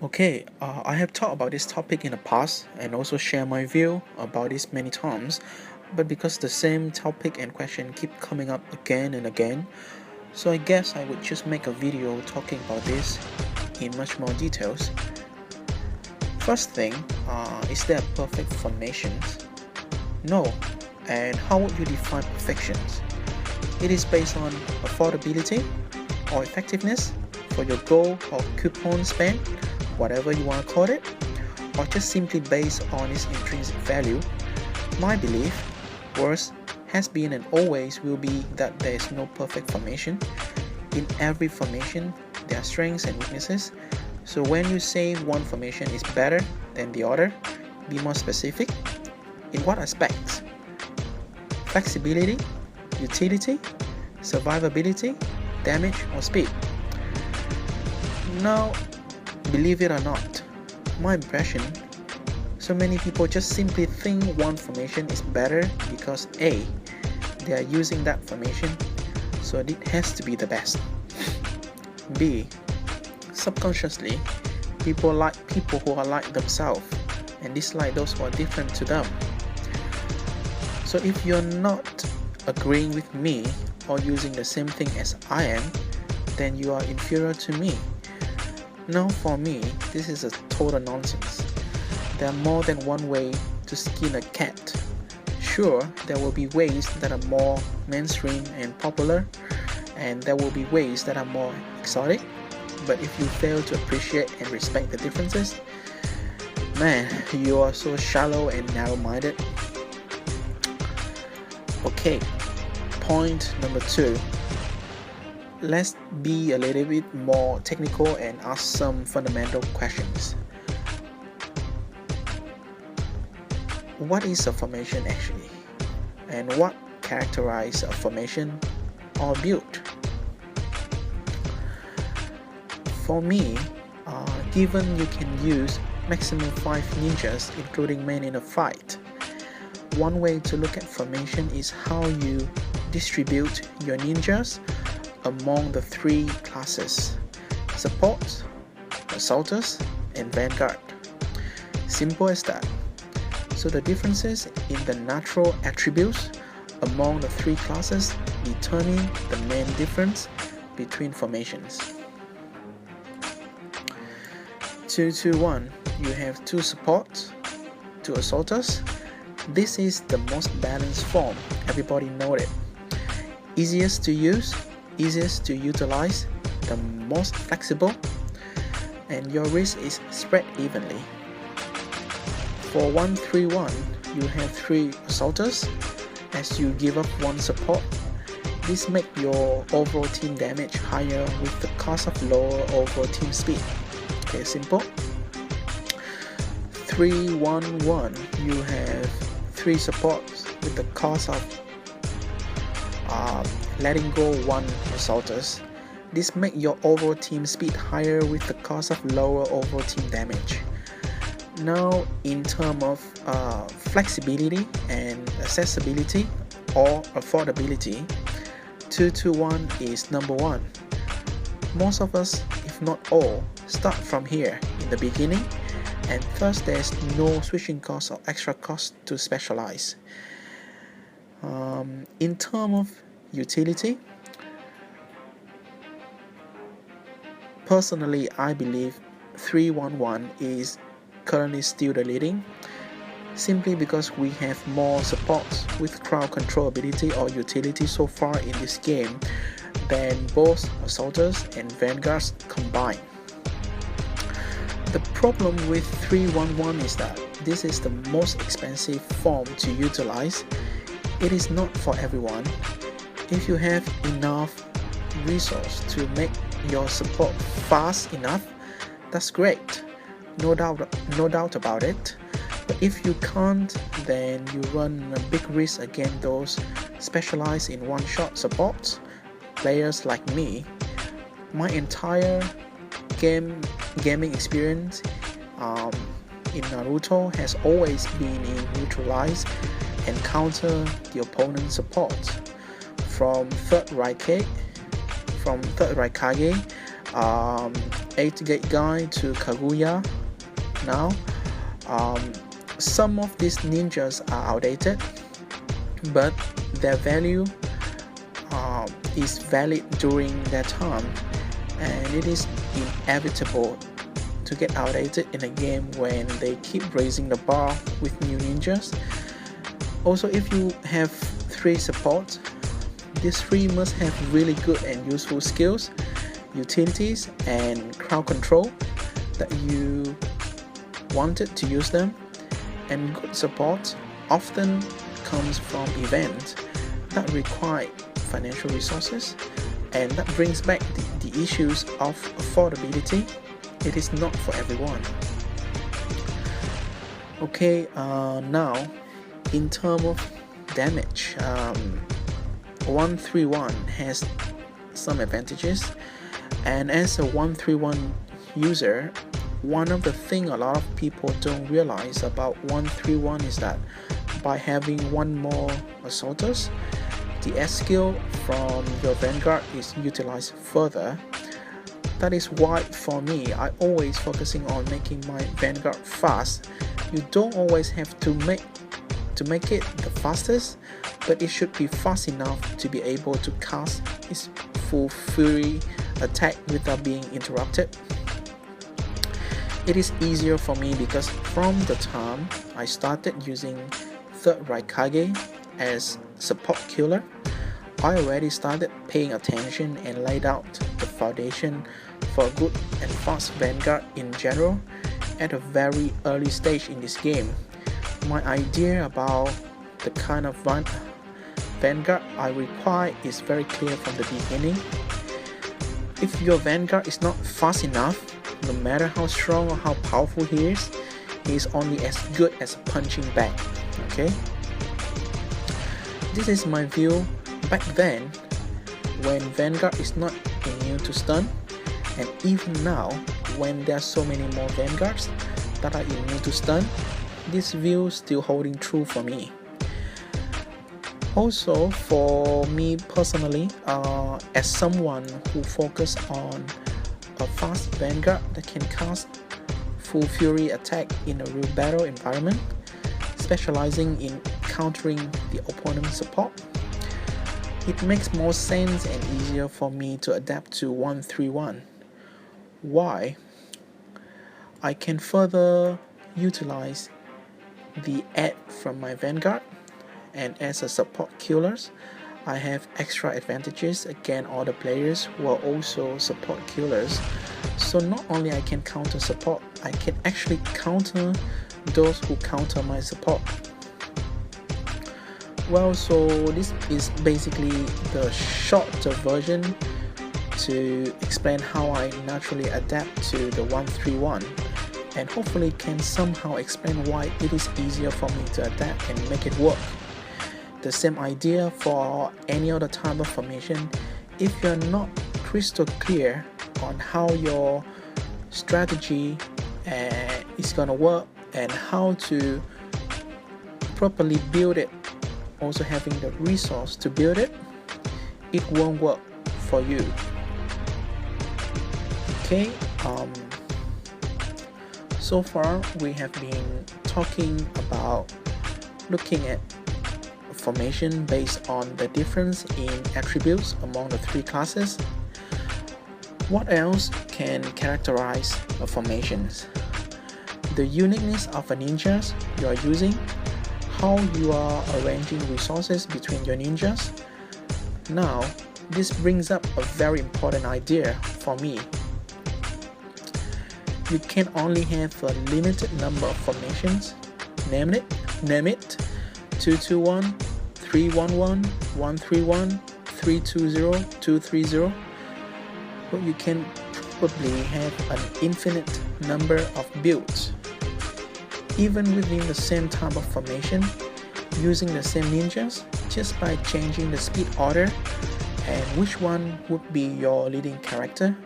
Okay, I have talked about this topic in the past and also share my view about this many times, but because the same topic and question keep coming up again and again, so I guess I would just make a video talking about this in much more details. First thing, is there perfect formations? No. And how would you define perfections? It is based on affordability or effectiveness for your goal or coupon spend, whatever you want to call it, or just simply based on its intrinsic value. My belief, worse, has been and always will be that there is no perfect formation. In every formation, there are strengths and weaknesses. So when you say one formation is better than the other, be more specific. In what aspects? Flexibility, utility, survivability, damage, or speed. Now, believe it or not, my impression, so many people just simply think one formation is better because A, they are using that formation, so it has to be the best. B, subconsciously, people like people who are like themselves and dislike those who are different to them. So if you're not agreeing with me or using the same thing as I am, then you are inferior to me. Now for me, this is a total nonsense. There are more than one way to skin a cat. Sure, there will be ways that are more mainstream and popular, and there will be ways that are more exotic. But if you fail to appreciate and respect the differences, man, you are so shallow and narrow-minded. Okay, point number 2. Let's be a little bit more technical and ask some fundamental questions. What is a formation actually? And what characterizes a formation or build? For me, given you can use maximum 5 ninjas including men in a fight, one way to look at formation is how you distribute your ninjas among the 3 classes: support, assaulters, and vanguard. Simple as that. So the differences in the natural attributes among the 3 classes determine the main difference between formations. 2-2-1, you have 2 supports, 2 assaulters. This is the most balanced form, everybody knows it. Easiest to use, easiest to utilize, the most flexible, and your risk is spread evenly. For 1-3-1, you have 3 assaulters as you give up 1 support. This makes your overall team damage higher with the cost of lower overall team speed. Okay, simple. 3-1-1, you have 3 supports with the cost of letting go 1 assaulters. This makes your overall team speed higher with the cost of lower overall team damage. Now, in terms of flexibility and accessibility or affordability, 2-2-1 is number 1. Most of us, if not all, start from here in the beginning, and thus there's no switching cost or extra cost to specialize. In terms of utility, personally I believe 3-1-1 is currently still the leading, simply because we have more supports with crowd control ability or utility so far in this game than both assaulters and vanguards combined. The problem with 3-1-1 is that this is the most expensive form to utilize. It is not for everyone. If you have enough resource to make your support fast enough, that's great. No doubt about it. But if you can't, then you run a big risk against those specialized in one-shot supports, players like me. My entire gaming experience in Naruto has always been in neutralize and counter the opponent's support. From third Raikage, 8 Gate Guide to Kaguya now. Some of these ninjas are outdated, but their value is valid during their time, and it is inevitable to get outdated in a game when they keep raising the bar with new ninjas. Also, if you have 3 supports, these 3 must have really good and useful skills, utilities, and crowd control that you wanted to use them. And good support often comes from events that require financial resources, and that brings back the issues of affordability. It is not for everyone. Okay, now in terms of damage, 131 has some advantages, and as a 131 user, one of the things a lot of people don't realize about 131 is that by having one more assaulters, the S skill from your Vanguard is utilized further. That is why for me, I always focusing on making my Vanguard fast. You don't always have to make it the fastest, but it should be fast enough to be able to cast its full fury attack without being interrupted. It is easier for me because from the time I started using 3rd Raikage as support killer, I already started paying attention and laid out the foundation for a good and fast Vanguard in general at a very early stage in this game. My idea about the kind of Vanguard I require is very clear from the beginning. If your Vanguard is not fast enough, no matter how strong or how powerful he is only as good as punching back. Okay? This is my view back then when Vanguard is not immune to stun, and even now when there are so many more Vanguards that are immune to stun, this view still holding true for me. Also, for me personally, as someone who focus on a fast Vanguard that can cast full fury attack in a real battle environment, specializing in countering the opponent's support, it makes more sense and easier for me to adapt to 131. Why? I can further utilize the add from my Vanguard, and as a support killers, I have extra advantages against other players who are also support killers. So not only I can counter support, I can actually counter those who counter my support. Well, so this is basically the shorter version to explain how I naturally adapt to the 131, and hopefully can somehow explain why it is easier for me to adapt and make it work. The same idea for any other type of formation. If you're not crystal clear on how your strategy is gonna work and how to properly build it, also having the resource to build it, it won't work for you. Okay, so far we have been talking about looking at formation based on the difference in attributes among the 3 classes. What else can characterize a formation? The uniqueness of a ninjas you are using, how you are arranging resources between your ninjas. Now, this brings up a very important idea for me. You can only have a limited number of formations, name it 221, 311, 131, 320, 230, but you can probably have an infinite number of builds. Even within the same type of formation, using the same ninjas, just by changing the speed order and which one would be your leading character,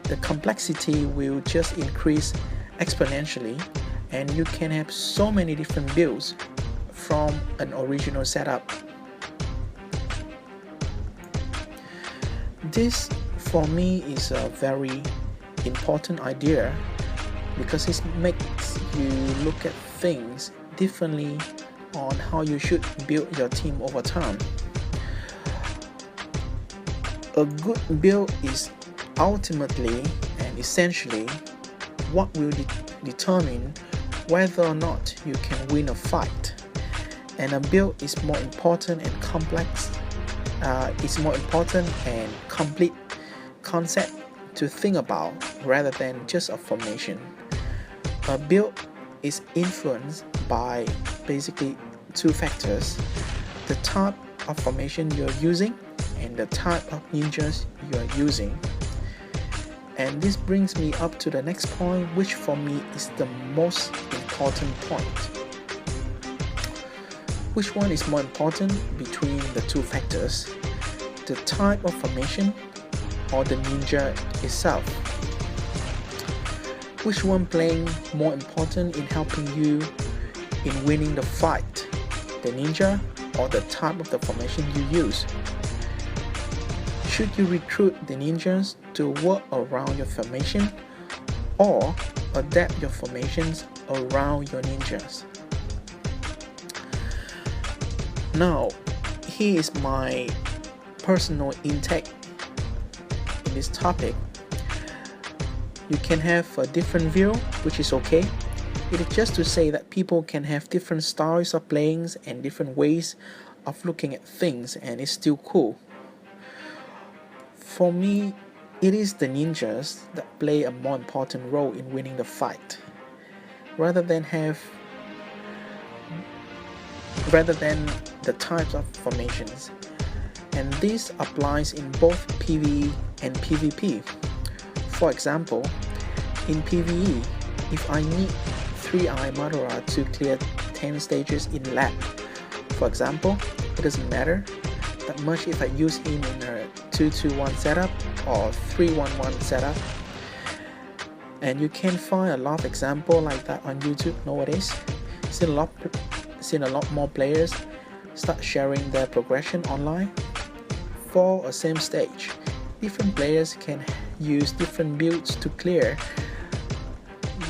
the complexity will just increase exponentially, and you can have so many different builds from an original setup. This for me is a very important idea because it makes you look at things differently on how you should build your team over time. A good build is ultimately and essentially what will determine whether or not you can win a fight. And a build is more important and complex. It's more important and complete concept to think about rather than just a formation. A build is influenced by basically two factors: the type of formation you're using and the type of ninjas you are using. And this brings me up to the next point, which for me is the most important point. Which one is more important between the two factors? The type of formation or the ninja itself? Which one playing more important in helping you in winning the fight? The ninja or the type of the formation you use? Should you recruit the ninjas to work around your formation or adapt your formations around your ninjas? Now, here is my personal intake in this topic. You can have a different view, which is okay. It is just to say that people can have different styles of playing and different ways of looking at things, and it's still cool. For me, it is the ninjas that play a more important role in winning the fight, rather than the types of formations. And this applies in both PvE and PvP. For example, in PvE, if I need 3-eye Madara to clear 10 stages in lab, for example, it doesn't matter that much if I use him in a 2-2-1 setup or 3-1-1 setup. And you can find a lot of examples like that on YouTube nowadays. Seen a lot more players start sharing their progression online for a same stage. Different players can use different builds to clear,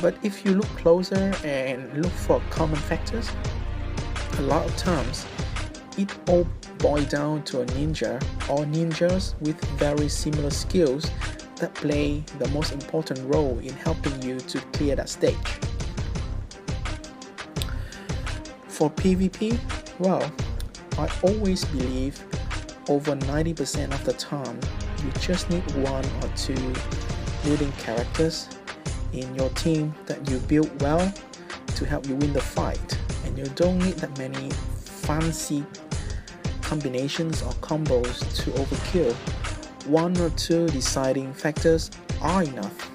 but if you look closer and look for common factors, a lot of times it all boils down to a ninja or ninjas with very similar skills that play the most important role in helping you to clear that stage. For PvP, well, I always believe over 90% of the time you just need 1 or 2 leading characters in your team that you build well to help you win the fight, and you don't need that many fancy combinations or combos to overkill. 1 or 2 deciding factors are enough.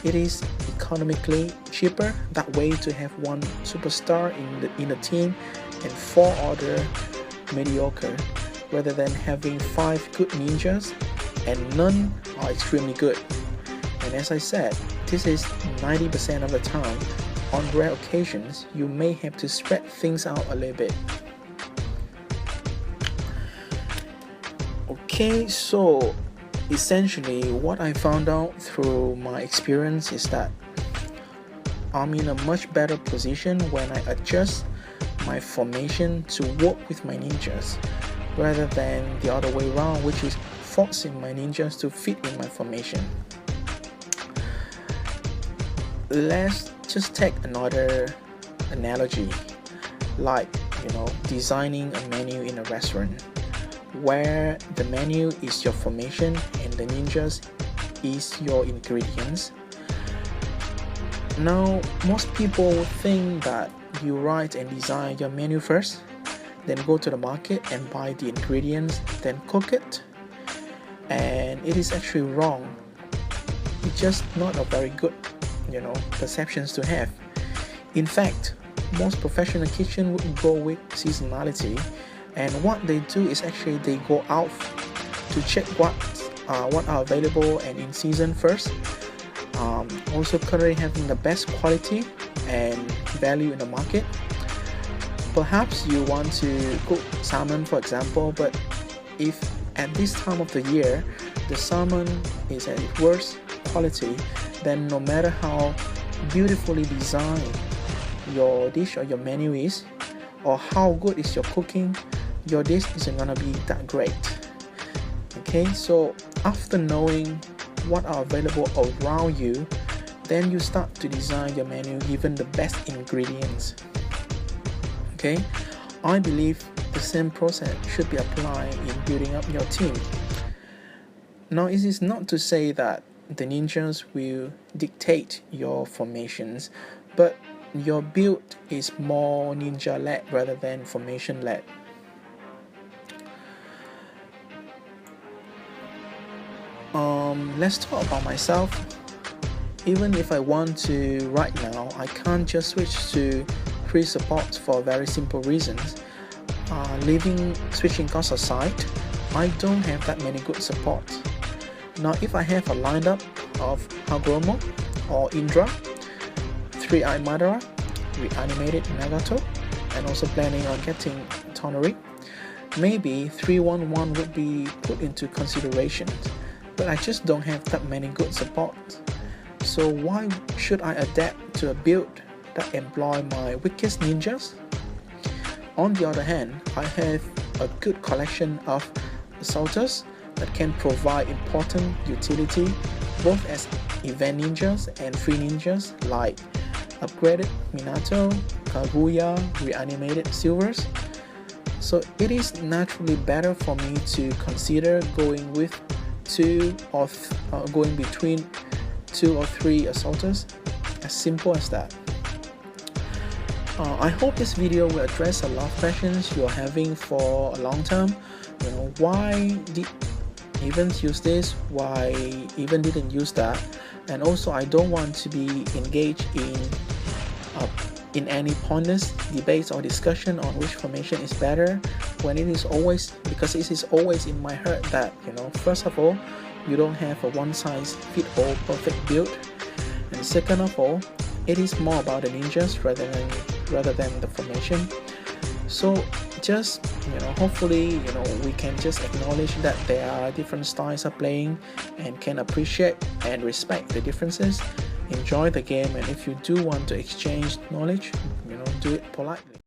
It is economically cheaper that way to have 1 superstar in a team and 4 other mediocre, rather than having 5 good ninjas and none are extremely good. And as I said, this is 90% of the time. On rare occasions, you may have to spread things out a little bit. Okay, so essentially what I found out through my experience is that I'm in a much better position when I adjust my formation to work with my ninjas, rather than the other way around, which is forcing my ninjas to fit in my formation. Let's just take another analogy, like designing a menu in a restaurant, where the menu is your formation and the ninjas is your ingredients. Now, most people think that you write and design your menu first, then go to the market and buy the ingredients, then cook it. And it is actually wrong. It's just not a very good, perceptions to have. In fact, most professional kitchen would go with seasonality, and what they do is actually they go out to check what are available and in season first. Also currently having the best quality and value in the market. Perhaps you want to cook salmon, for example, but if at this time of the year the salmon is at its worst quality, then no matter how beautifully designed your dish or your menu is, or how good is your cooking, your dish isn't gonna be that great. Okay, so after knowing what are available around you, then you start to design your menu given the best ingredients. Okay, I believe the same process should be applied in building up your team. Now, it is not to say that the ninjas will dictate your formations, but your build is more ninja led rather than formation led. Let's talk about myself. Even if I want to right now, I can't just switch to free support for very simple reasons. Leaving switching costs aside, I don't have that many good support. Now, if I have a lineup of Hagoromo or Indra, 3-Eye Madara, reanimated Nagato, and also planning on getting Toneri, maybe 3-1-1 would be put into consideration, but I just don't have that many good support. So why should I adapt to a build that employ my weakest ninjas? On the other hand, I have a good collection of assaulters that can provide important utility both as event ninjas and free ninjas like upgraded Minato, Kaguya, reanimated Silvers. So it is naturally better for me to consider going with going between 2 or 3 assaulters, as simple as that. I hope this video will address a lot of questions you're having for a long time. Why did events use this? Why even didn't use that? And also, I don't want to be engaged in any pointless debates or discussion on which formation is better, when it is always in my heart that first of all, you don't have a one-size-fit-all perfect build, and second of all, it is more about the ninjas rather than the formation. So just hopefully we can just acknowledge that there are different styles of playing and can appreciate and respect the differences, enjoy the game, and if you do want to exchange knowledge, do it politely.